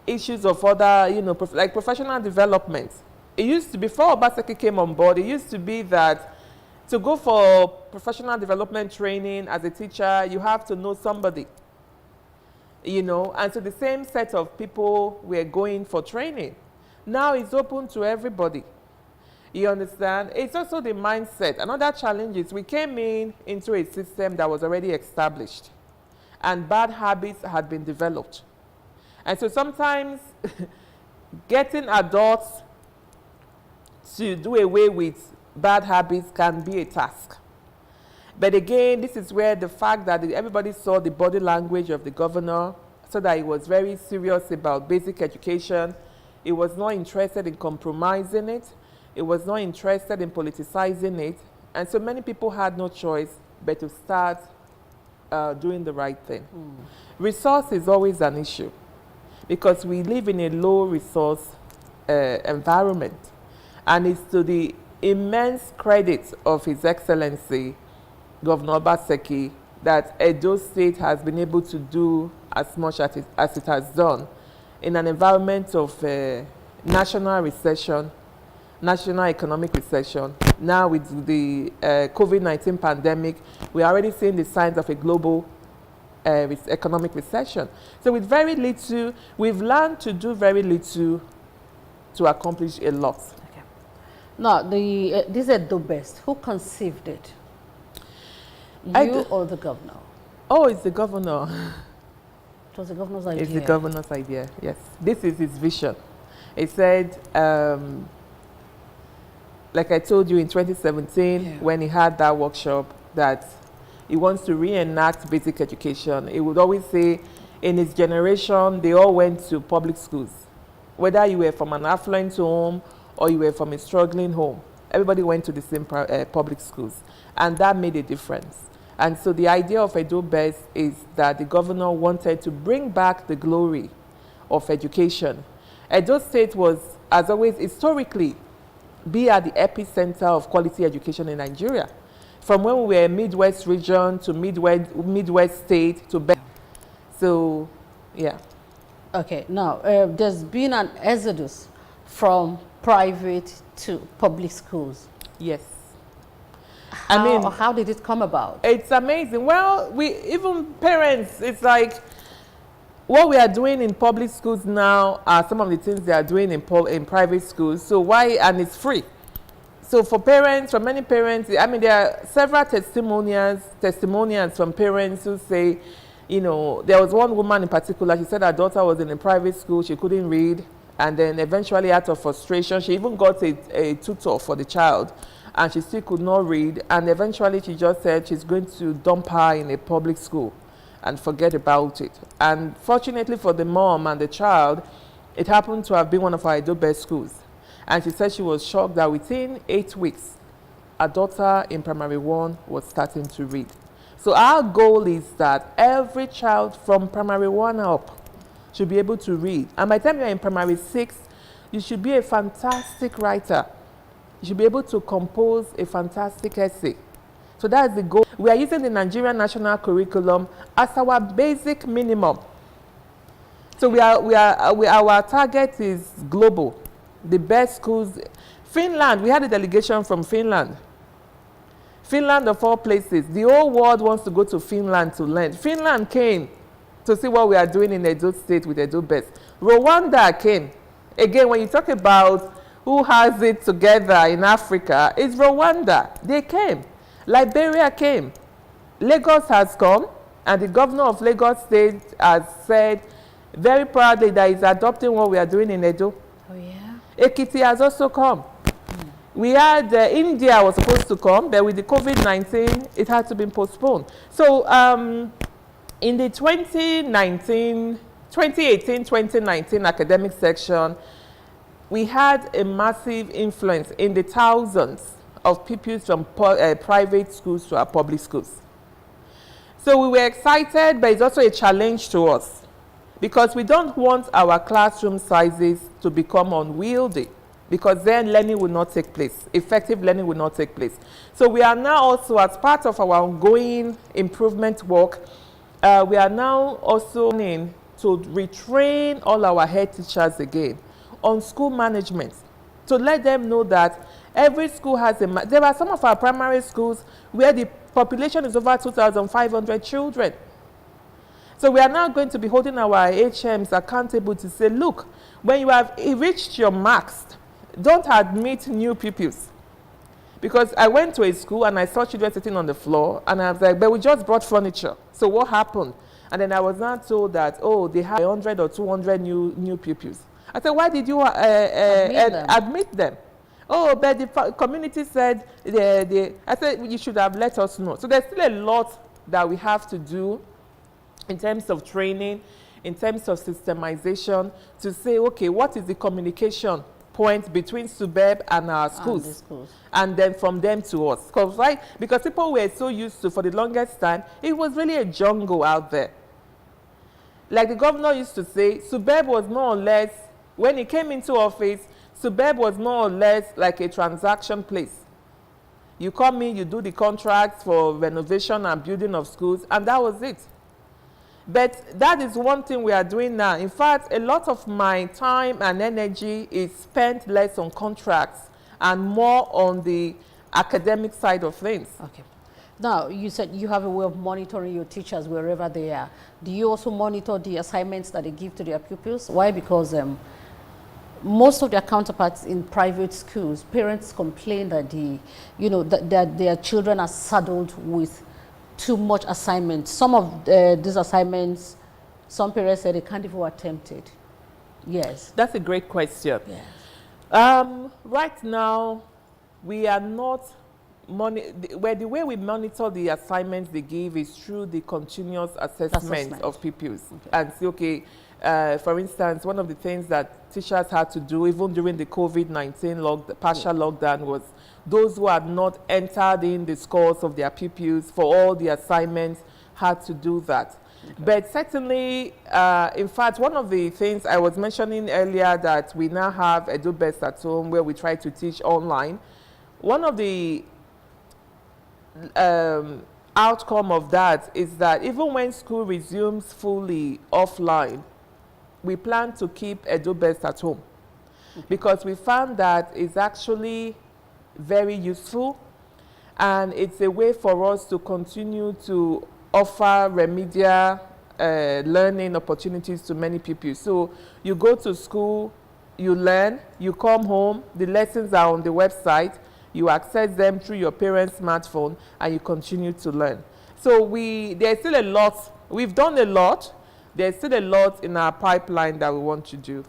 issues of other, like professional development. It used to, before Obaseki came on board, it used to be that to go for professional development training as a teacher, you have to know somebody, and so the same set of people were going for training. Now it's open to everybody. You understand? It's also the mindset. Another challenge is we came into a system that was already established, and bad habits had been developed. And so sometimes getting adults to do away with bad habits can be a task. But again, this is where the fact that everybody saw the body language of the governor, so that he was very serious about basic education. He was not interested in compromising it. He was not interested in politicizing it. And so many people had no choice but to start doing the right thing. Resource is always an issue, because we live in a low resource environment. And it's to the immense credit of His Excellency, Governor Obaseki, that Edo State has been able to do as much as it has done in an environment of national recession, national economic recession. Now with the COVID-19 pandemic, we are already seeing the signs of a global economic recession. So with very little, we've learned to do very little to accomplish a lot. Okay. Now, this is the best. Who conceived it? You or the governor? Oh, it's the governor. It was the governor's idea. It's the governor's idea, yes. This is his vision. He said, like I told you in 2017, when he had that workshop, that he wants to reenact basic education. He would always say, in his generation, they all went to public schools. Whether you were from an affluent home or you were from a struggling home, everybody went to the same public schools. And that made a difference. And so the idea of Edo Best is that the governor wanted to bring back the glory of education. Edo State was, as always, historically, be at the epicenter of quality education in Nigeria. From when we were a Midwest region to Midwest state to so, yeah. Okay, now there's been an exodus from private to public schools. Yes. How did it come about? It's amazing. Well, even parents, it's like what we are doing in public schools now are some of the things they are doing in private schools. So why, and it's free. So for parents, for many parents, there are several testimonials from parents who say, you know, there was one woman in particular, she said her daughter was in a private school, she couldn't read, and then eventually out of frustration, she even got a tutor for the child, and she still could not read, and eventually she just said she's going to dump her in a public school and forget about it. And fortunately for the mom and the child, it happened to have been one of our Edo Best schools. And she said she was shocked that within 8 weeks, her daughter in primary 1 was starting to read. So our goal is that every child from primary 1 up should be able to read. And by the time you're in primary 6, you should be a fantastic writer. You should be able to compose a fantastic essay. So that's the goal. We are using the Nigerian National Curriculum as our basic minimum. So our target is global. The best schools. Finland, we had a delegation from Finland. Finland of all places. The whole world wants to go to Finland to learn. Finland came to see what we are doing in Edo State with Edo Best. Rwanda came. Again, when you talk about who has it together in Africa, it's Rwanda. They came. Liberia came. Lagos has come, and the governor of Lagos State has said very proudly that he's adopting what we are doing in Edo. Oh, yeah. Ekiti has also come. We had India was supposed to come, but with the COVID-19, it had to be postponed. So in the 2018-2019 academic section, we had a massive influence in the thousands of pupils from private schools to our public schools. So we were excited, but it's also a challenge to us because we don't want our classroom sizes to become unwieldy, because then learning will not take place. Effective learning will not take place. So we are now also, as part of our ongoing improvement work, we are now also planning to retrain all our head teachers again on school management, to let them know that every school has there are some of our primary schools where the population is over 2,500 children. So we are now going to be holding our HMs accountable to say, look, when you have reached your max, don't admit new pupils. Because I went to a school and I saw children sitting on the floor, and I was like, but we just brought furniture. So what happened? And then I was now told that, oh, they have 100 or 200 new pupils. I said, why did you admit them? Oh, but the community said, I said, you should have let us know. So there's still a lot that we have to do in terms of training, in terms of systemization, to say, okay, what is the communication point between SUBEB and our schools, and then from them to us. Because people were so used to, for the longest time, it was really a jungle out there. Like the governor used to say, SUBEB was more or less, when he came into office, SUBEB was more or less like a transaction place. You come in, you do the contracts for renovation and building of schools, and that was it. But that is one thing we are doing now. In fact, a lot of my time and energy is spent less on contracts and more on the academic side of things. Okay. Now, you said you have a way of monitoring your teachers wherever they are. Do you also monitor the assignments that they give to their pupils? Why? Because most of their counterparts in private schools, parents complain that that their children are saddled with too much assignments. Some of these assignments, some parents say they can't even attempt it. Yes. That's a great question. Yes. Right now, we are not, the way we monitor the assignments they give is through the continuous assessment of pupils. Okay. And say, okay, for instance, one of the things that teachers had to do, even during the COVID-19 partial lockdown, was those who had not entered in the scores of their pupils for all the assignments had to do that. Okay. But certainly, in fact, one of the things I was mentioning earlier, that we now have EduBest at Home, where we try to teach online. One of the outcome of that is that even when school resumes fully offline, we plan to keep EduBest at Home. Okay. Because we found that it's actually very useful, and it's a way for us to continue to offer remedial learning opportunities to many pupils. So you go to school, you learn, you come home, the lessons are on the website, you access them through your parents' smartphone, and you continue to learn. So there's still a lot, we've done a lot, there's still a lot in our pipeline that we want to do.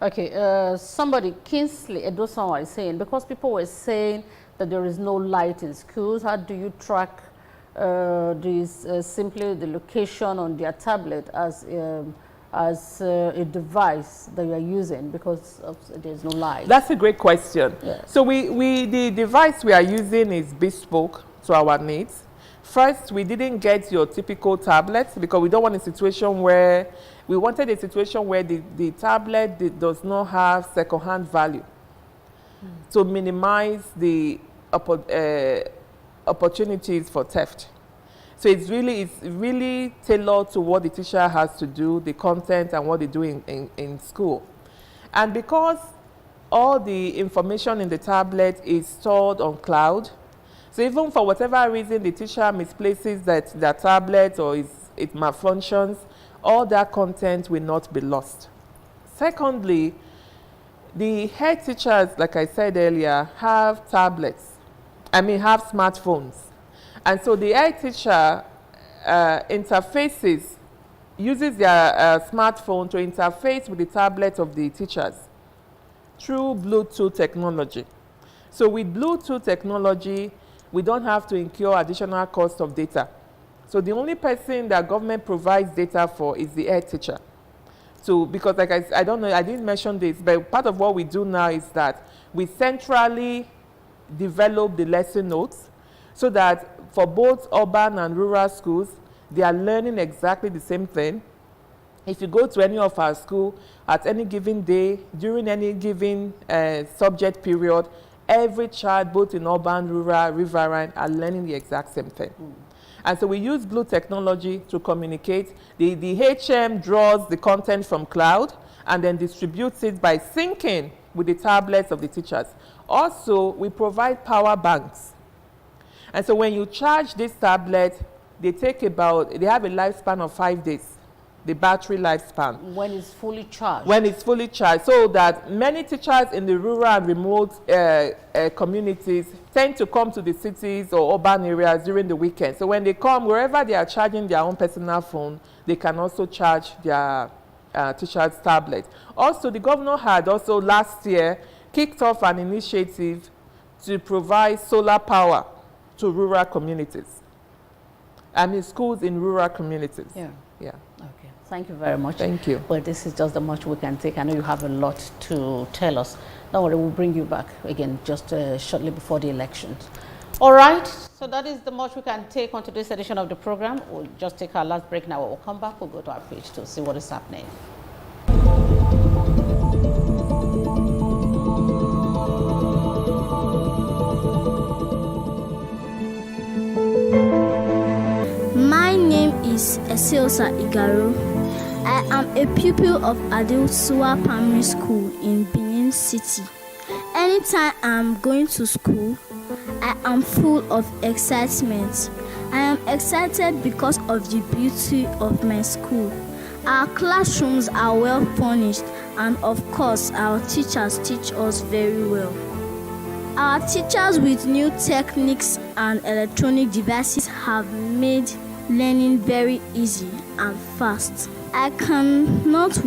Okay, somebody, Kingsley Edosawa, is saying, because people were saying that there is no light in schools, how do you track simply the location on their tablet as a device that you are using because there's no light? That's a great question. Yes. So the device we are using is bespoke to our needs. First, we didn't get your typical tablet because we don't want a situation where, we wanted a situation where the tablet does not have second-hand value to minimize the opportunities for theft. So it's really tailored to what the teacher has to do, the content and what they do in school. And because all the information in the tablet is stored on cloud, so even for whatever reason the teacher misplaces that tablet or it malfunctions, all that content will not be lost. Secondly, the head teachers, like I said earlier, have have smartphones. And so the head teacher uses their smartphone to interface with the tablet of the teachers through Bluetooth technology. So with Bluetooth technology, we don't have to incur additional cost of data. So the only person that government provides data for is the head teacher. So because like I don't know, I didn't mention this, but part of what we do now is that we centrally develop the lesson notes so that for both urban and rural schools, they are learning exactly the same thing. If you go to any of our schools at any given day, during any given subject period, every child, both in urban, rural, riverine, are learning the exact same thing. And so we use Blue technology to communicate. The HM draws the content from cloud and then distributes it by syncing with the tablets of the teachers. Also, we provide power banks. And so when you charge this tablet, they have a lifespan of 5 days. The battery lifespan. When it's fully charged? When it's fully charged, so that many teachers in the rural and remote communities tend to come to the cities or urban areas during the weekend. So when they come, wherever they are charging their own personal phone, they can also charge their teacher's tablet. Also, the governor had also last year kicked off an initiative to provide solar power to rural communities. Schools in rural communities. Yeah. Yeah. Okay. Thank you very much. Thank you. But this is just the much we can take. I know you have a lot to tell us. Don't worry, we'll bring you back again just shortly before the elections. All right. So that is the much we can take on today's edition of the program. We'll just take our last break now. We'll come back. We'll go to our page to see what is happening. name is Eseosa Igaro. I am a pupil of Adeusua Primary School in Benin City. Anytime I'm going to school, I am full of excitement. I am excited because of the beauty of my school. Our classrooms are well furnished, and of course, our teachers teach us very well. Our teachers with new techniques and electronic devices have made learning very easy and fast. I cannot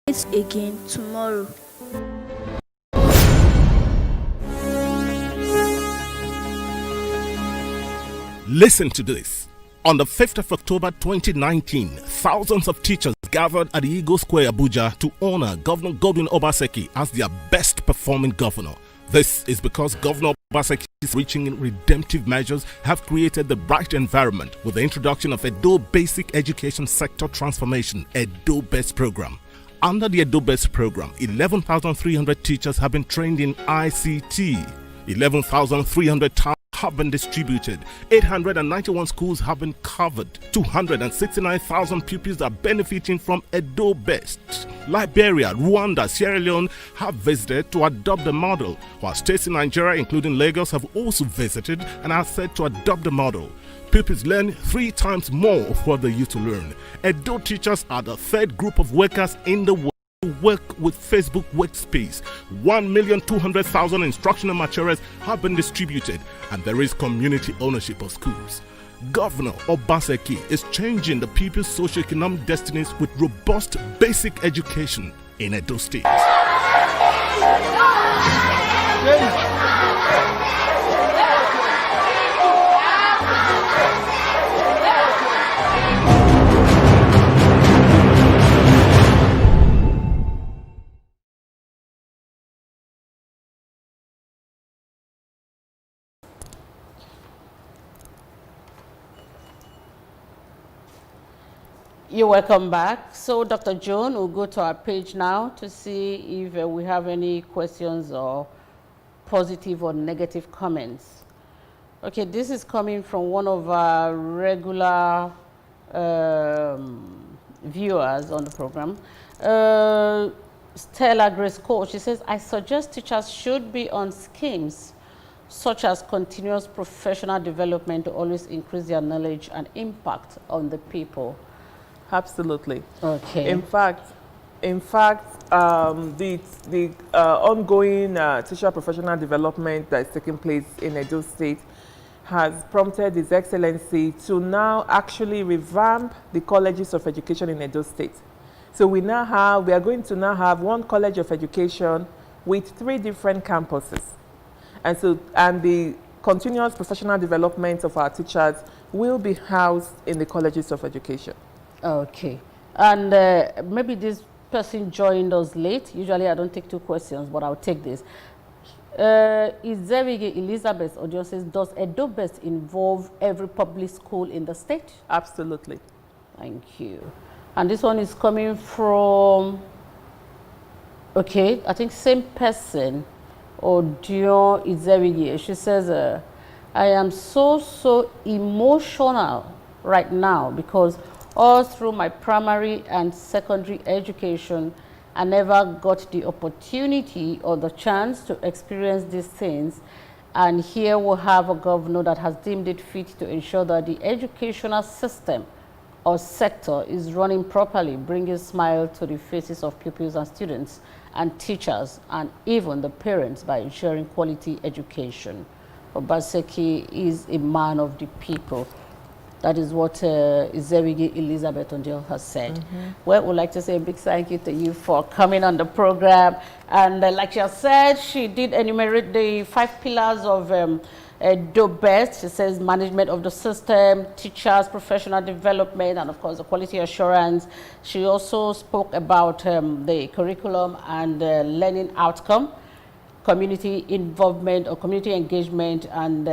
wait again tomorrow. Listen to this. On the 5th of October 2019, thousands of teachers gathered at the Eagle Square, Abuja, to honor Governor Godwin Obaseki as their best performing governor. This is because Governor Obaseki's reaching in redemptive measures have created the right environment with the introduction of Edo Basic Education Sector Transformation, Edo Best Program. Under the Edo Best Program, 11,300 teachers have been trained in ICT. 11,300 towns have been distributed, 891 schools have been covered, 269,000 pupils are benefiting from Edo Best. Liberia, Rwanda, Sierra Leone have visited to adopt the model, while states in Nigeria, including Lagos, have also visited and are said to adopt the model. Pupils learn 3 times more of what they used to learn. Edo teachers are the third group of workers in the world to work with Facebook Workspace. 1,200,000 instructional materials have been distributed, and there is community ownership of schools. Governor Obaseki is changing the people's socio-economic destinies with robust basic education in Edo State. You're welcome back. So, Dr. Joan, we'll go to our page now to see if we have any questions or positive or negative comments. Okay, this is coming from one of our regular viewers on the program. Stella Grace Coach, she says, I suggest teachers should be on schemes such as continuous professional development to always increase their knowledge and impact on the people. Absolutely. Okay. In fact, the ongoing teacher professional development that is taking place in Edo State has prompted His Excellency to now actually revamp the colleges of education in Edo State. So we are going to now have one college of education with 3 different campuses, and the continuous professional development of our teachers will be housed in the colleges of education. Okay, and maybe this person joined us late. Usually I don't take 2 questions, but I'll take this. Izerige Elizabeth Odio says, does Edo Best involve every public school in the state? Absolutely. Thank you. And this one is coming from, okay, I think same person, Odio Izerige. She says, I am so emotional right now because all through my primary and secondary education, I never got the opportunity or the chance to experience these things. And here we have a governor that has deemed it fit to ensure that the educational system or sector is running properly, bringing smile to the faces of pupils and students and teachers and even the parents by ensuring quality education. Obaseki is a man of the people. That is what Izerige Elizabeth Ondiel has said. Well, we'd like to say a big thank you to you for coming on the program. And like she has said, she did enumerate the 5 pillars of Edo Best. She says management of the system, teachers, professional development, and of course the quality assurance. She also spoke about the curriculum and learning outcome, community involvement or community engagement, and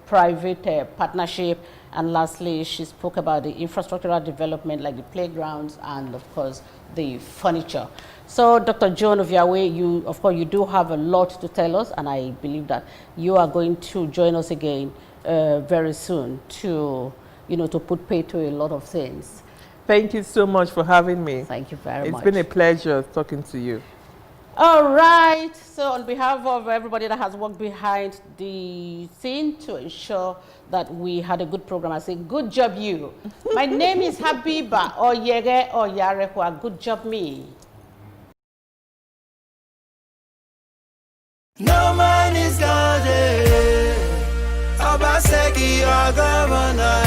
private partnership. And lastly, she spoke about the infrastructural development like the playgrounds and of course the furniture. So Dr. Joan Oviawe, you do have a lot to tell us, and I believe that you are going to join us again very soon to you know, to put pay to a lot of things. Thank you so much for having me. Thank you very much. It's been a pleasure talking to you. All right. So on behalf of everybody that has worked behind the scene to ensure that we had a good program, I say, good job you. My name is Habiba Oyege Oyarekwa. Good job me. No man is God, Obaseki, our governor,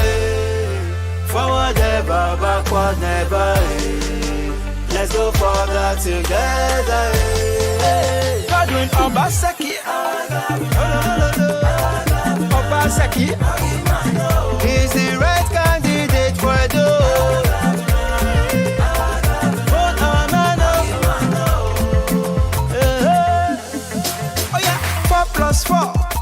forward ever, backward never, let's go further together, Godwin Obaseki, Obaseki, he's the right candidate for those. Plus 4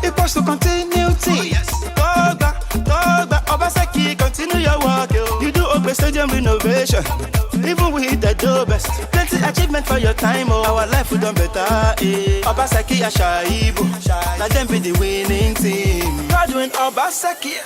equals to continuity. Oh, yes. Dogba, Obaseki, continue your work. You do Ogbe Stadium renovation, even we hit the best. Plenty achievement for your time, oh. Our life will done better, Obaseki Ashaibu, let them be the winning team. Godwin Obaseki,